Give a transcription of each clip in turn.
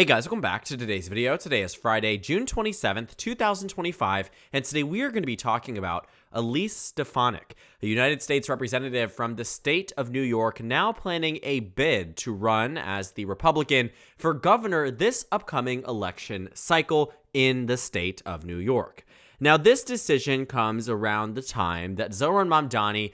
Hey guys, welcome back to today's video. Today is Friday, June 27th, 2025, and today we are going to be talking about Elise Stefanik, a United States representative from the state of New York, now planning a bid to run as the Republican for governor this upcoming election cycle in the state of New York. Now, this decision comes around the time that Zohran Mamdani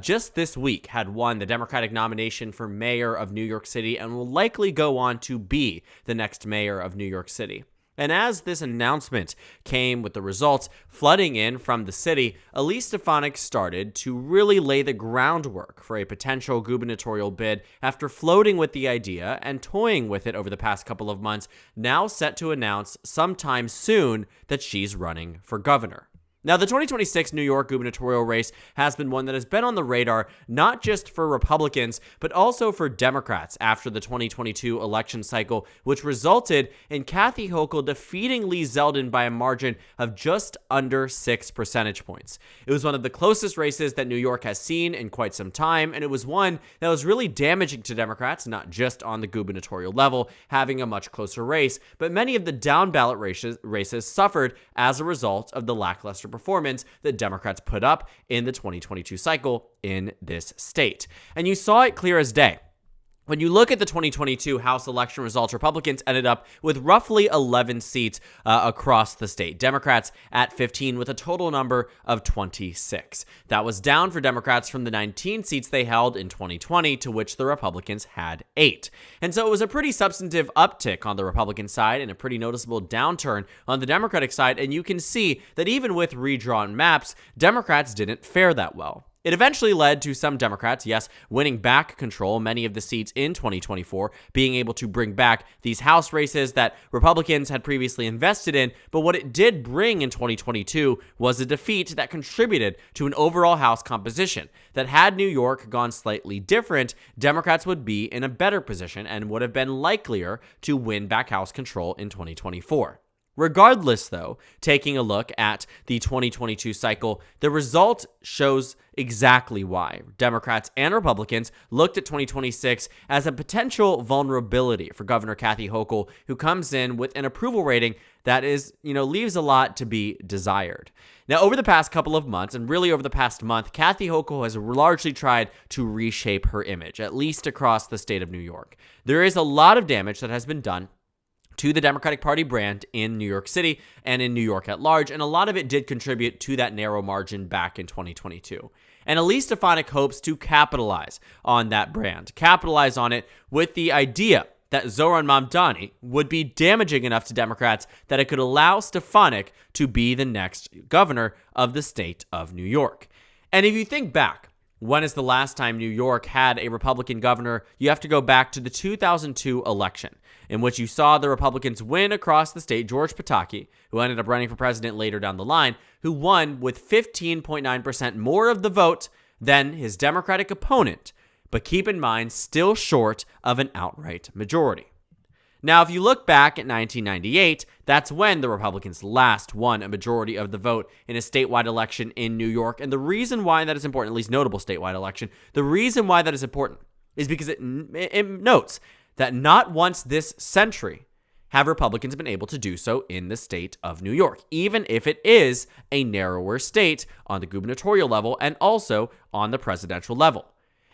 just this week had won the Democratic nomination for mayor of New York City and will likely go on to be the next mayor of New York City. And as this announcement came with the results flooding in from the city, Elise Stefanik started to really lay the groundwork for a potential gubernatorial bid after floating with the idea and toying with it over the past couple of months, now set to announce sometime soon that she's running for governor. Now, the 2026 New York gubernatorial race has been one that has been on the radar, not just for Republicans, but also for Democrats after the 2022 election cycle, which resulted in Kathy Hochul defeating Lee Zeldin by a margin of just under 6 percentage points. It was one of the closest races that New York has seen in quite some time, and it was one that was really damaging to Democrats, not just on the gubernatorial level, having a much closer race, but many of the down-ballot races suffered as a result of the lackluster performance that Democrats put up in the 2022 cycle in this state. And you saw it clear as day. When you look at the 2022 House election results, Republicans ended up with roughly 11 seats across the state. Democrats at 15 with a total number of 26. That was down for Democrats from the 19 seats they held in 2020, to which the Republicans had 8. And so it was a pretty substantive uptick on the Republican side and a pretty noticeable downturn on the Democratic side. And you can see that even with redrawn maps, Democrats didn't fare that well. It eventually led to some Democrats, yes, winning back control, many of the seats in 2024, being able to bring back these House races that Republicans had previously invested in. But what it did bring in 2022 was a defeat that contributed to an overall House composition that, had New York gone slightly different, Democrats would be in a better position and would have been likelier to win back House control in 2024. Regardless, though, taking a look at the 2022 cycle, the result shows exactly why Democrats and Republicans looked at 2026 as a potential vulnerability for Governor Kathy Hochul, who comes in with an approval rating that is, leaves a lot to be desired. Now, over the past couple of months, and really over the past month, Kathy Hochul has largely tried to reshape her image, at least across the state of New York. There is a lot of damage that has been done to the Democratic Party brand in New York City and in New York at large, and a lot of it did contribute to that narrow margin back in 2022. And Elise Stefanik hopes to capitalize on that brand, capitalize on it with the idea that Zohran Mamdani would be damaging enough to Democrats that it could allow Stefanik to be the next governor of the state of New York. And if you think back, when is the last time New York had a Republican governor? You have to go back to the 2002 election, in which you saw the Republicans win across the state. George Pataki, who ended up running for president later down the line, who won with 15.9% more of the vote than his Democratic opponent, but keep in mind, still short of an outright majority. Now, if you look back at 1998, that's when the Republicans last won a majority of the vote in a statewide election in New York. And the reason why that is important, at least notable statewide election, the reason why that is important is because it notes that not once this century have Republicans been able to do so in the state of New York, even if it is a narrower state on the gubernatorial level and also on the presidential level.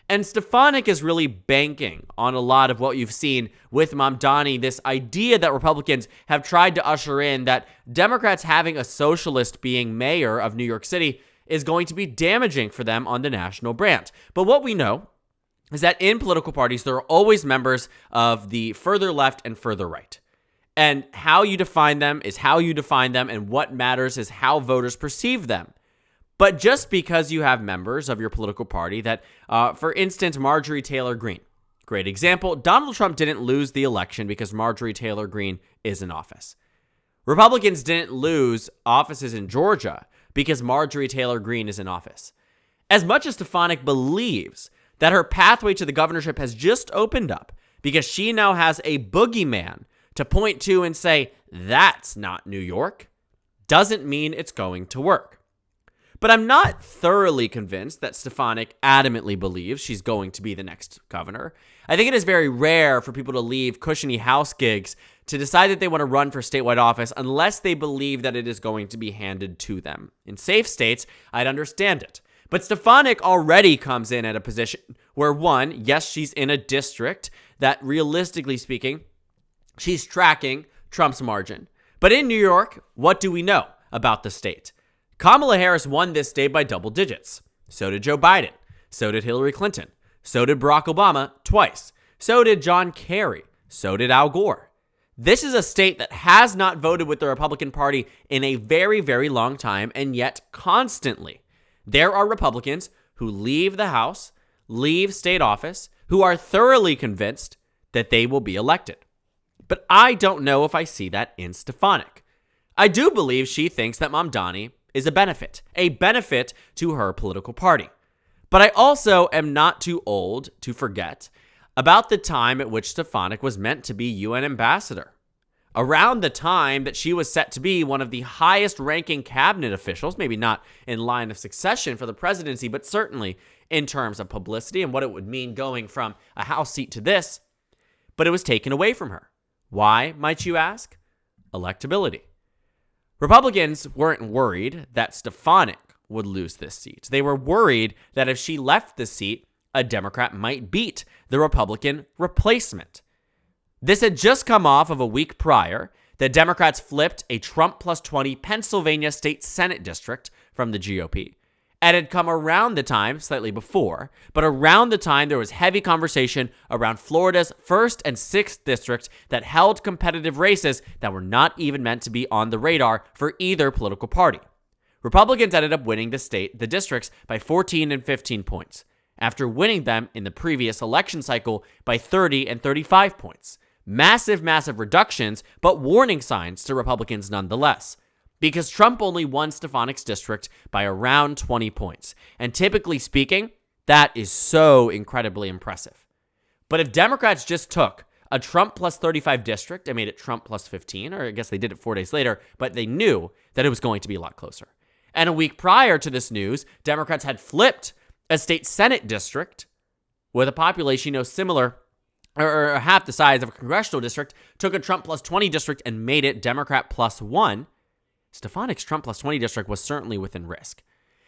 And Stefanik is really banking on a lot of what you've seen with Mamdani, this idea that Republicans have tried to usher in that Democrats having a socialist being mayor of New York City is going to be damaging for them on the national brand. But what we know is that in political parties, there are always members of the further left and further right. And how you define them is how you define them, and what matters is how voters perceive them. But just because you have members of your political party that, for instance, Marjorie Taylor Greene, great example, Donald Trump didn't lose the election because Marjorie Taylor Greene is in office. Republicans didn't lose offices in Georgia because Marjorie Taylor Greene is in office. As much as Stefanik believes that her pathway to the governorship has just opened up because she now has a boogeyman to point to and say, that's not New York, doesn't mean it's going to work. But I'm not thoroughly convinced that Stefanik adamantly believes she's going to be the next governor. I think it is very rare for people to leave cushiony house gigs to decide that they want to run for statewide office unless they believe that it is going to be handed to them. In safe states, I'd understand it. But Stefanik already comes in at a position where, one, yes, she's in a district that, realistically speaking, she's tracking Trump's margin. But in New York, what do we know about the state? Kamala Harris won this state by double digits. So did Joe Biden. So did Hillary Clinton. So did Barack Obama twice. So did John Kerry. So did Al Gore. This is a state that has not voted with the Republican Party in a very, very long time, and yet constantly there are Republicans who leave the House, leave state office, who are thoroughly convinced that they will be elected. But I don't know if I see that in Stefanik. I do believe she thinks that Mamdani is a benefit to her political party. But I also am not too old to forget about the time at which Stefanik was meant to be UN ambassador. Around the time that she was set to be one of the highest ranking cabinet officials, maybe not in line of succession for the presidency, but certainly in terms of publicity and what it would mean going from a House seat to this, but it was taken away from her. Why, might you ask? Electability. Republicans weren't worried that Stefanik would lose this seat. They were worried that if she left the seat, a Democrat might beat the Republican replacement. This had just come off of a week prior that Democrats flipped a Trump plus 20 Pennsylvania state Senate district from the GOP. And it had come around the time, slightly before, but around the time there was heavy conversation around Florida's 1st and 6th districts that held competitive races that were not even meant to be on the radar for either political party. Republicans ended up winning the districts by 14 and 15 points, after winning them in the previous election cycle by 30 and 35 points. Massive, massive reductions, but warning signs to Republicans nonetheless. Because Trump only won Stefanik's district by around 20 points. And typically speaking, that is so incredibly impressive. But if Democrats just took a Trump plus 35 district and made it Trump plus 15, or I guess they did it 4 days later, but they knew that it was going to be a lot closer. And a week prior to this news, Democrats had flipped a state Senate district with a population, similar or half the size of a congressional district, took a Trump plus 20 district and made it Democrat plus 1. Stefanik's Trump plus 20 district was certainly within risk.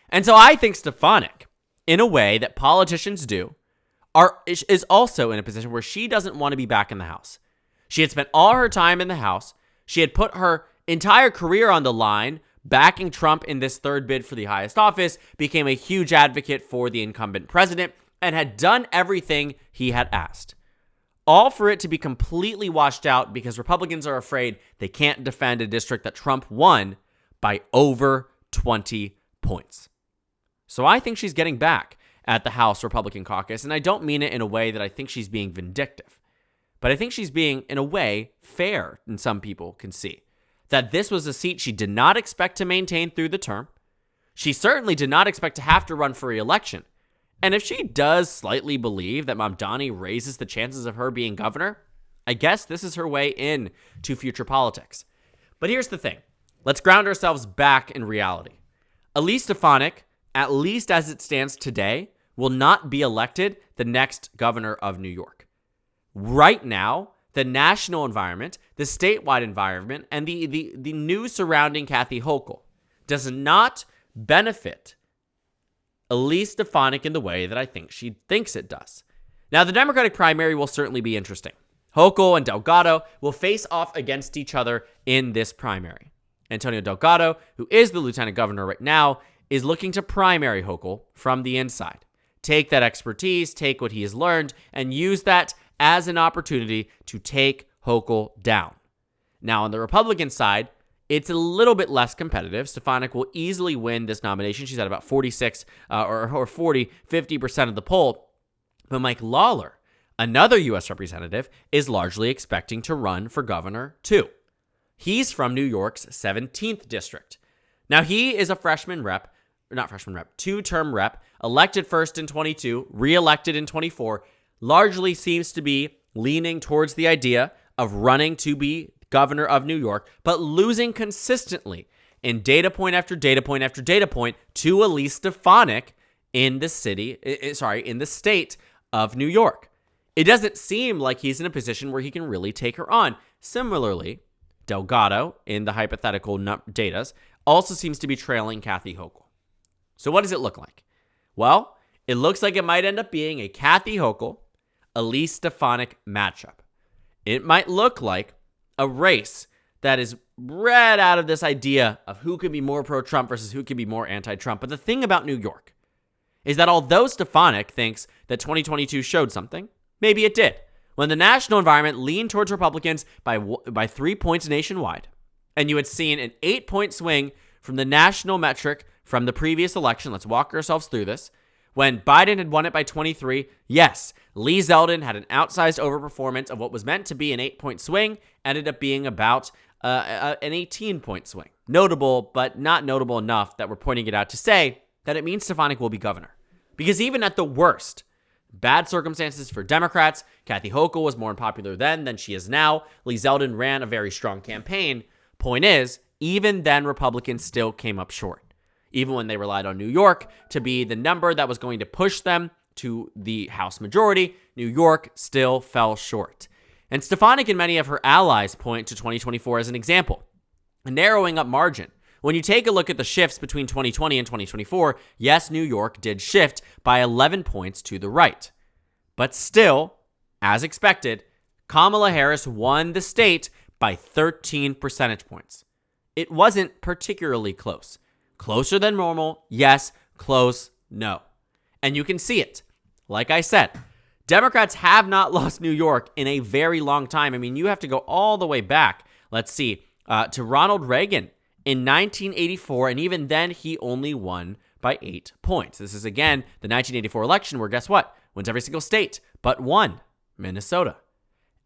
And so I think Stefanik, in a way that politicians do, is also in a position where she doesn't want to be back in the House. She had spent all her time in the House. She had put her entire career on the line, backing Trump in this third bid for the highest office, became a huge advocate for the incumbent president, and had done everything he had asked. All for it to be completely washed out because Republicans are afraid they can't defend a district that Trump won by over 20 points. So I think she's getting back at the House Republican caucus, and I don't mean it in a way that I think she's being vindictive, but I think she's being, in a way, fair, and some people can see. That this was a seat she did not expect to maintain through the term. She certainly did not expect to have to run for re-election. And if she does slightly believe that Mamdani raises the chances of her being governor, I guess this is her way in to future politics. But here's the thing. Let's ground ourselves back in reality. Elise Stefanik, at least as it stands today, will not be elected the next governor of New York. Right now, the national environment, the statewide environment, and the news surrounding Kathy Hochul does not benefit Elise Stefanik in the way that I think she thinks it does. Now, the Democratic primary will certainly be interesting. Hochul and Delgado will face off against each other in this primary. Antonio Delgado, who is the lieutenant governor right now, is looking to primary Hochul from the inside. Take that expertise, take what he has learned, and use that as an opportunity to take Hochul down. Now, on the Republican side, it's a little bit less competitive. Stefanik will easily win this nomination. She's at about 46 or 40, 50% of the poll. But Mike Lawler, another U.S. representative, is largely expecting to run for governor too. He's from New York's 17th district. Now, he is a two-term rep, elected first in 22, re-elected in 24, largely seems to be leaning towards the idea of running to be governor of New York, but losing consistently in data point after data point after data point to Elise Stefanik in the state of New York. It doesn't seem like he's in a position where he can really take her on. Similarly, Delgado, in the hypothetical datas, also seems to be trailing Kathy Hochul. So what does it look like? Well, it looks like it might end up being a Kathy Hochul, Elise Stefanik matchup. It might look like a race that is bred out of this idea of who could be more pro-Trump versus who could be more anti-Trump. But the thing about New York is that although Stefanik thinks that 2022 showed something, maybe it did, when the national environment leaned towards Republicans by 3 points nationwide, and you had seen an 8-point swing from the national metric from the previous election. Let's walk ourselves through this. When Biden had won it by 23, yes, Lee Zeldin had an outsized overperformance of what was meant to be an 8-point swing, ended up being about an 18-point swing. Notable, but not notable enough that we're pointing it out to say that it means Stefanik will be governor. Because even at the worst, bad circumstances for Democrats, Kathy Hochul was more unpopular then than she is now. Lee Zeldin ran a very strong campaign. Point is, even then, Republicans still came up short. Even when they relied on New York to be the number that was going to push them to the House majority, New York still fell short. And Stefanik and many of her allies point to 2024 as an example, a narrowing up margin. When you take a look at the shifts between 2020 and 2024, yes, New York did shift by 11 points to the right. But still, as expected, Kamala Harris won the state by 13 percentage points. It wasn't particularly close. Closer than normal, yes. Close, no. And you can see it. Like I said, Democrats have not lost New York in a very long time. I mean, you have to go all the way back, let's see, to Ronald Reagan in 1984, and even then he only won by 8 points. This is, again, the 1984 election where, guess what? Wins every single state, but one, Minnesota.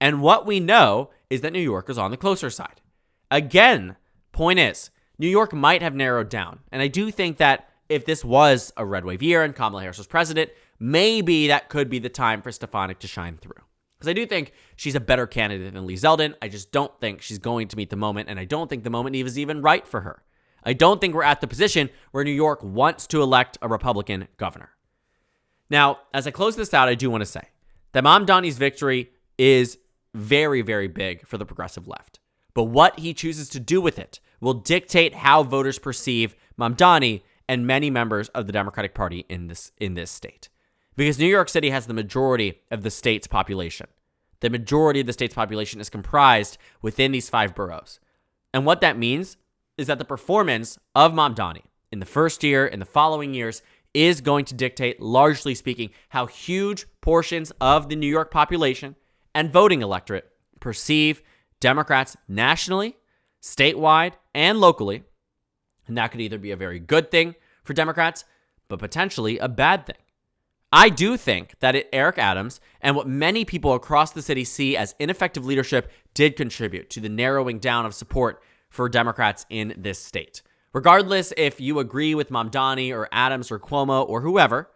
And what we know is that New York is on the closer side. Again, point is, New York might have narrowed down. And I do think that if this was a red wave year and Kamala Harris was president, maybe that could be the time for Stefanik to shine through. Because I do think she's a better candidate than Lee Zeldin. I just don't think she's going to meet the moment, and I don't think the moment is even right for her. I don't think we're at the position where New York wants to elect a Republican governor. Now, as I close this out, I do want to say that Mamdani's victory is very, very big for the progressive left. But what he chooses to do with it will dictate how voters perceive Mamdani and many members of the Democratic Party in this state. Because New York City has the majority of the state's population. The majority of the state's population is comprised within these 5 boroughs. And what that means is that the performance of Mamdani in the first year and the following years is going to dictate, largely speaking, how huge portions of the New York population and voting electorate perceive Democrats nationally, statewide, and locally. And that could either be a very good thing for Democrats, but potentially a bad thing. I do think that Eric Adams and what many people across the city see as ineffective leadership did contribute to the narrowing down of support for Democrats in this state. Regardless if you agree with Mamdani or Adams or Cuomo or whoever,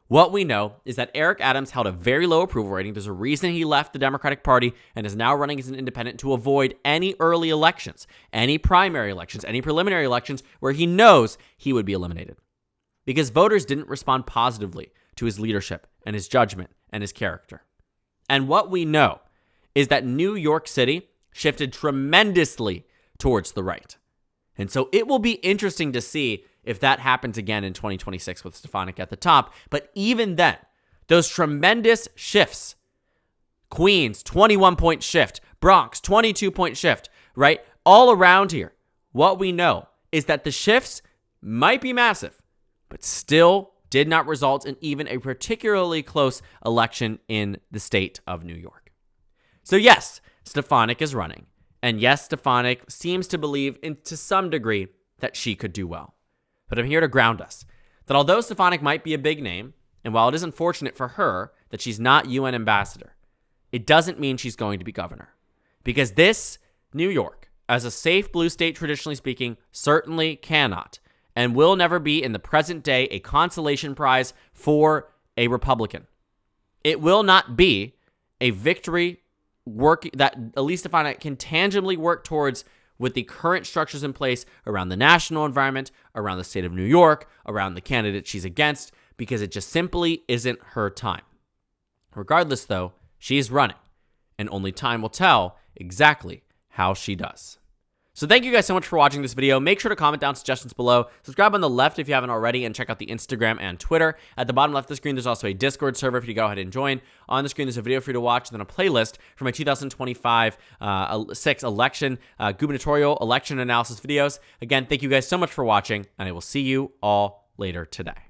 what we know is that Eric Adams held a very low approval rating. There's a reason he left the Democratic Party and is now running as an independent to avoid any early elections, any primary elections, any preliminary elections where he knows he would be eliminated. Because voters didn't respond positively to his leadership and his judgment and his character. And what we know is that New York City shifted tremendously towards the right. And so it will be interesting to see if that happens again in 2026 with Stefanik at the top. But even then, those tremendous shifts, Queens, 21-point shift, Bronx, 22-point shift, right? All around here, what we know is that the shifts might be massive, but still did not result in even a particularly close election in the state of New York. So yes, Stefanik is running. And yes, Stefanik seems to believe to some degree that she could do well. But I'm here to ground us that although Stefanik might be a big name, and while it is unfortunate for her that she's not UN ambassador, it doesn't mean she's going to be governor. Because this, New York, as a safe blue state traditionally speaking, certainly cannot and will never be in the present day a consolation prize for a Republican. It will not be a victory that Elise Stefanik can tangibly work towards with the current structures in place around the national environment, around the state of New York, around the candidate she's against, because it just simply isn't her time. Regardless, though, She's running, and only time will tell exactly how she does. So thank you guys so much for watching this video. Make sure to comment down suggestions below. Subscribe on the left if you haven't already, and check out the Instagram and Twitter. At the bottom left of the screen, there's also a Discord server for you to go ahead and join. On the screen, there's a video for you to watch, and then a playlist for my 2025 6 election gubernatorial election analysis videos. Again, thank you guys so much for watching, and I will see you all later today.